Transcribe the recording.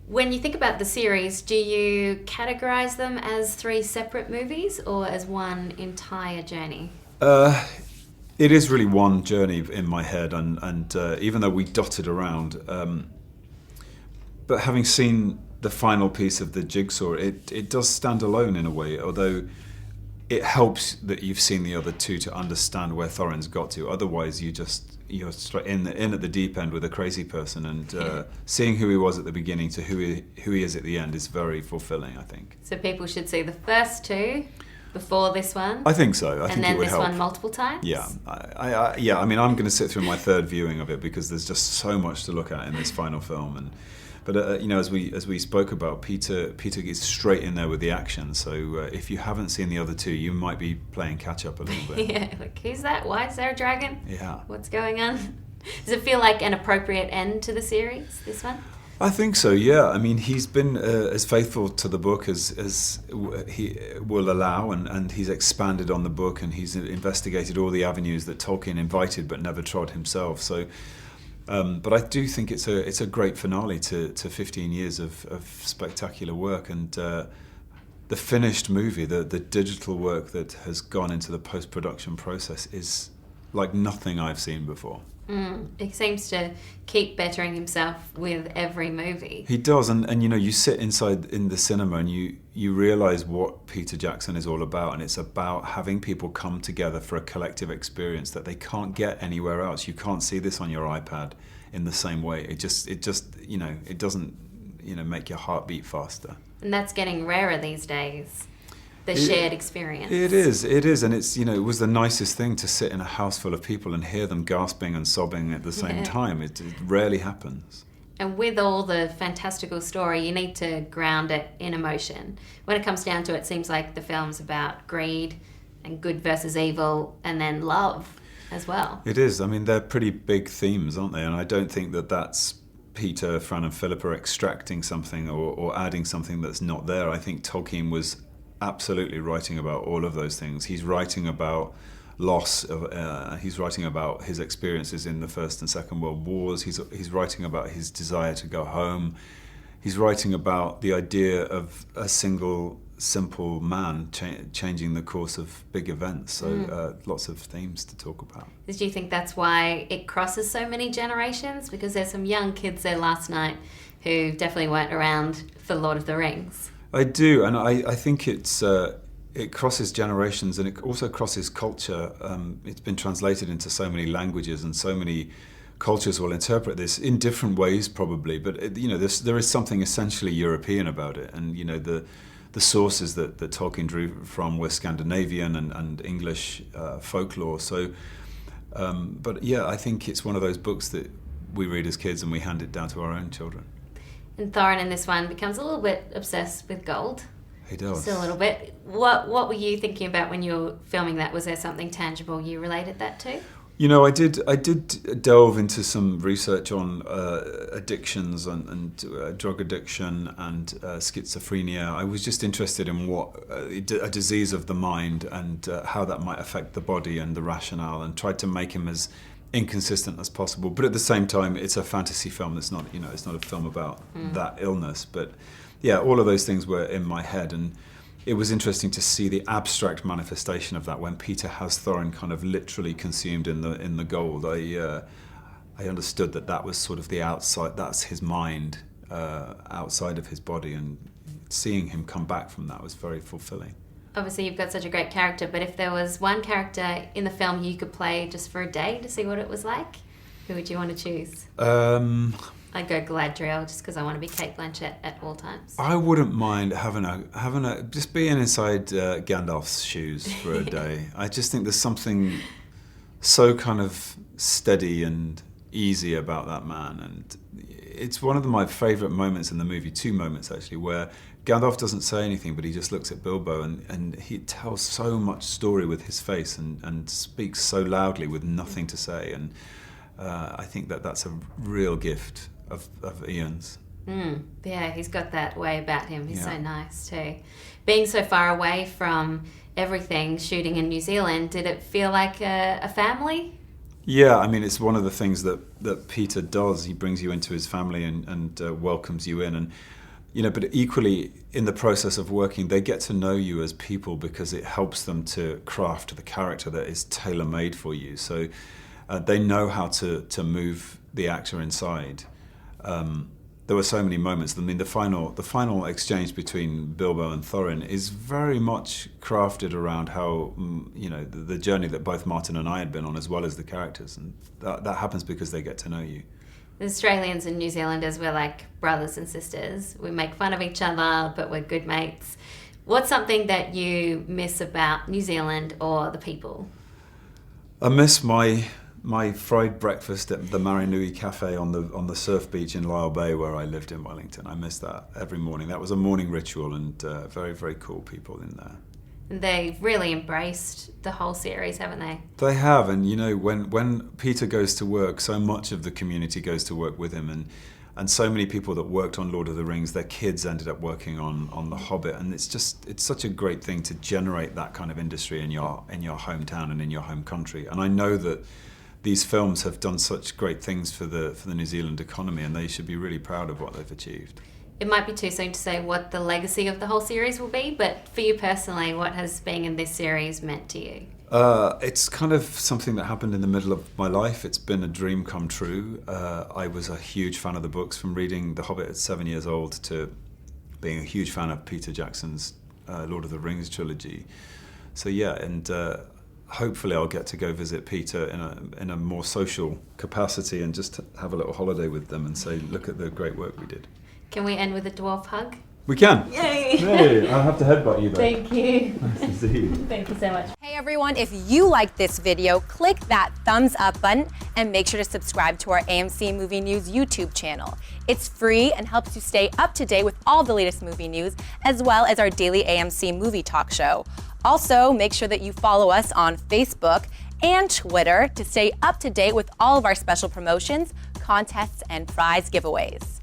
When you think about the series, do you categorize them as 3 separate movies or as one entire journey? It is really one journey in my head, and even though we dotted around, but having seen the final piece of the jigsaw, it does stand alone in a way, although it helps that you've seen the other 2 to understand where Thorin's got to. Otherwise, you're straight in at the deep end with a crazy person, and seeing who he was at the beginning to who he is at the end is very fulfilling, I think. So people should see the first 2 before this one? I think so. I think it would help. And then this one multiple times? Yeah. I mean, I'm going to sit through my 3rd viewing of it because there's just so much to look at in this final film. But as we spoke about, Peter gets straight in there with the action. So if you haven't seen the other 2, you might be playing catch up a little bit. Yeah, like, who's that? Why is there a dragon? Yeah. What's going on? Does it feel like an appropriate end to the series, this one? I think so, yeah. I mean, he's been as faithful to the book as he will allow, and he's expanded on the book, and he's investigated all the avenues that Tolkien invited but never trod himself. So, but I do think it's a great finale to 15 years of spectacular work, and the finished movie, the digital work that has gone into the post-production process is like nothing I've seen before. He seems to keep bettering himself with every movie. He does, and you sit inside in the cinema and you realise what Peter Jackson is all about, and it's about having people come together for a collective experience that they can't get anywhere else. You can't see this on your iPad in the same way. It just it doesn't make your heart beat faster. And that's getting rarer these days. The shared experience. It is, and it's it was the nicest thing to sit in a house full of people and hear them gasping and sobbing at the same time. It rarely happens. And with all the fantastical story, you need to ground it in emotion. When it comes down to it, seems like the film's about greed and good versus evil, and then love as well. It is. I mean, they're pretty big themes, aren't they? And I don't think that's Peter, Fran and Philip are extracting something or adding something that's not there. I think Tolkien was absolutely writing about all of those things. He's writing about loss. He's writing about his experiences in the First and Second World Wars. He's writing about his desire to go home. He's writing about the idea of a single, simple man changing the course of big events. So lots of themes to talk about. Do you think that's why it crosses so many generations? Because there's some young kids there last night who definitely weren't around for Lord of the Rings. I do, and I think it crosses generations, and it also crosses culture. It's been translated into so many languages, and so many cultures will interpret this in different ways, probably. But there is something essentially European about it, and the sources that Tolkien drew from were Scandinavian and English folklore. So, but yeah, I think it's one of those books that we read as kids and we hand it down to our own children. And Thorin in this one becomes a little bit obsessed with gold. He does. Just a little bit. What were you thinking about when you were filming that? Was there something tangible you related that to? I did delve into some research on addictions and drug addiction and schizophrenia. I was just interested in what a disease of the mind and how that might affect the body and the rationale, and tried to make him as inconsistent as possible. But at the same time, it's a fantasy film. It's not, it's not a film about that illness. But yeah, all of those things were in my head, and it was interesting to see the abstract manifestation of that when Peter has Thorin kind of literally consumed in the gold. I understood that was sort of the outside. That's his mind outside of his body, and seeing him come back from that was very fulfilling. Obviously, you've got such a great character, but if there was one character in the film you could play just for a day to see what it was like, who would you want to choose? I'd go Galadriel just because I want to be Cate Blanchett at all times. I wouldn't mind having a just being inside Gandalf's shoes for a day. I just think there's something so kind of steady and easy about that man, and it's one of my favourite moments in the movie. 2 moments actually, where Gandalf doesn't say anything, but he just looks at Bilbo, and he tells so much story with his face and speaks so loudly with nothing to say. And I think that's a real gift of Ian's. Yeah, he's got that way about him. He's so nice too. Being so far away from everything, shooting in New Zealand, did it feel like a family? Yeah, I mean, it's one of the things that Peter does. He brings you into his family and welcomes you in. And, you know, but equally, in the process of working, they get to know you as people because it helps them to craft the character that is tailor-made for you. So they know how to move the actor inside. There were so many moments. I mean, the final exchange between Bilbo and Thorin is very much crafted around how, you know, the journey that both Martin and I had been on, as well as the characters, and that happens because they get to know you. Australians and New Zealanders, we're like brothers and sisters. We make fun of each other, but we're good mates. What's something that you miss about New Zealand or the people? I miss my fried breakfast at the Marinui Cafe on the surf beach in Lyall Bay, where I lived in Wellington. I miss that every morning. That was a morning ritual, and very, very cool people in there. And they've really embraced the whole series, haven't they? They have, and you know, when Peter goes to work, so much of the community goes to work with him, and so many people that worked on Lord of the Rings, their kids ended up working on The Hobbit, and it's such a great thing to generate that kind of industry in your hometown and in your home country. And I know that these films have done such great things for the New Zealand economy, and they should be really proud of what they've achieved. It might be too soon to say what the legacy of the whole series will be, but for you personally, what has being in this series meant to you? It's kind of something that happened in the middle of my life. It's been a dream come true. I was a huge fan of the books, from reading The Hobbit at 7 years old to being a huge fan of Peter Jackson's Lord of the Rings trilogy. So yeah, and hopefully I'll get to go visit Peter in a more social capacity and just have a little holiday with them and say, look at the great work we did. Can we end with a dwarf hug? We can. Yay! Hey, I'll have to headbutt you though. Thank you. Nice to see you. Thank you so much. Hey everyone, if you liked this video, click that thumbs up button and make sure to subscribe to our AMC Movie News YouTube channel. It's free and helps you stay up to date with all the latest movie news, as well as our daily AMC movie talk show. Also, make sure that you follow us on Facebook and Twitter to stay up to date with all of our special promotions, contests, and prize giveaways.